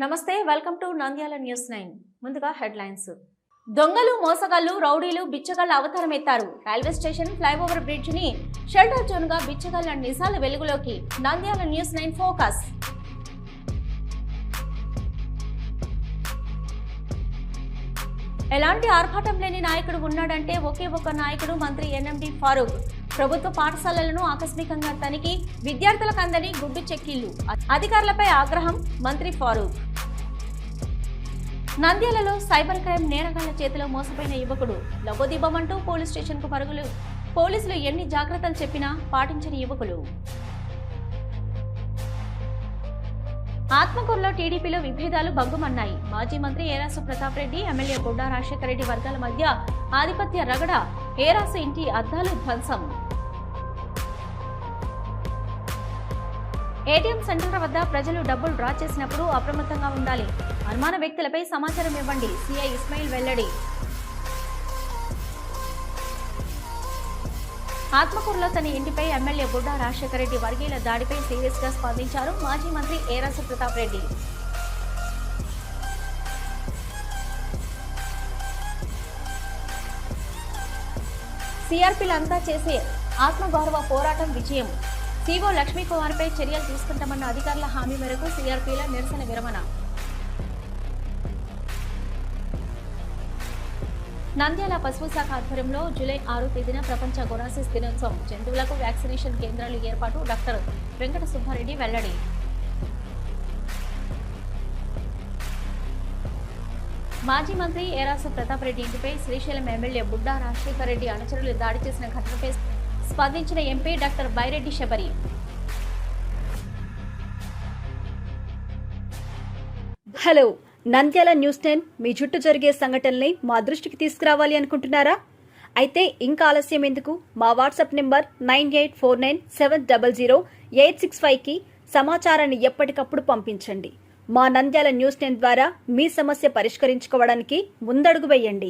నమస్తే welcome to Nandyal news 9 ముందుగా headlines దొంగలు మోసగాళ్లు రౌడీలు బిచ్చగాళ్ల అవతారం ఎత్తారు రైల్వే స్టేషన్ ఫ్లైఓవర్ బ్రిడ్జ్ ని షెల్టర్ జోన్ గా బిచ్చగాళ్ల నిజాల వెలుగులోకి నంద్యాల న్యూస్ 9 ఫోకస్ ఎలాంటి ఆర్భాటం లేని నాయకుడు ఉన్నాడంటే ఒకే ఒక నాయకుడు మంత్రి ఎన్ఎండి ఫారూక్ ప్రభుత్వ పాఠశాలలను ఆకస్మికంగా తనిఖీ విద్యార్థులకు అందని గుడ్డు చెక్కిళ్లు అధికారులపై ఆగ్రహం మంత్రి ఫారూక్ నంద్యాలలో సైబర్ క్రైమ్ నేరగాళ్ల చేతిలో మోసపోయిన యువకుడు లబోదిబమంటూ పోలీస్ స్టేషన్ కు పరుగులు పోలీసులు ఎన్ని జాగ్రత్తలు చెప్పినా పాటించని యువకులు ఆత్మకూరులో టీడీపీలో విభేదాలు భగ్గుమన్నాయి మాజీ మంత్రి ఏరాసు ప్రతాప్ రెడ్డి ఎమ్మెల్యే గుండా రాజశేఖర రెడ్డి వర్గాల మధ్య ఆధిపత్య రగడ ఏరాసు ఇంటి అద్దాలు ధ్వంసం ఏటీఎం సెంటర్ల వద్ద ప్రజలు డబ్బులు డ్రా చేసినప్పుడు అప్రమత్తంగా ఉండాలి అనుమాన వ్యక్తులపై సమాచారం ఇవ్వండి సిఐ ఇస్మాయిల్ వెల్లడి ఆత్మకూరులో తన ఇంటిపై ఎమ్మెల్యే గుండా రాజశేఖర రెడ్డి వర్గీయుల దాడిపై సీరియస్ గా స్పందించారు మాజీ మంత్రి ఏరాసు ప్రతాప్ రెడ్డి సిఆర్పీలంతా చేసే ఆత్మగౌరవ పోరాటం విజయం సీఓ లక్ష్మీకుమార్ పై చర్యలు తీసుకుంటామన్న అధికారుల హామీ మేరకు సిఆర్పీల నిరసన విరమణ నంద్యాల పశువు శాఖ ఆధ్వర్యంలో జూలై 6 తేదీన ప్రపంచ గొరాసిస్ దినోత్సవం జంతువులకు వ్యాక్సినేషన్ కేంద్రాలు ఏర్పాటు డాక్టర్ వెంకట సుబ్బారెడ్డి వెల్లడి మాజీ మంత్రి ఏరాసు ప్రతాప్ రెడ్డి ఇంటిపై శ్రీశైలం ఎమ్మెల్యే బుడ్డా రాజశేఖర రెడ్డి అనుచరులు దాడి చేసిన ఘటనపై స్పందించిన MP doctor Byreddy Shabari hello Nandyal news 10 మీ చుట్టూ జరిగే సంఘటనల్ని మా దృష్టికి తీసుకురావాలి అనుకుంటున్నారా అయితే ఇంకా ఆలస్యం ఎందుకు మా వాట్సాప్ నెంబర్ 9849700865కి సమాచారాన్ని ఎప్పటికప్పుడు పంపించండి మా నంద్యాల న్యూస్ 10 ద్వారా మీ సమస్య పరిష్కరించుకోవడానికి ముందడుగు వేయండి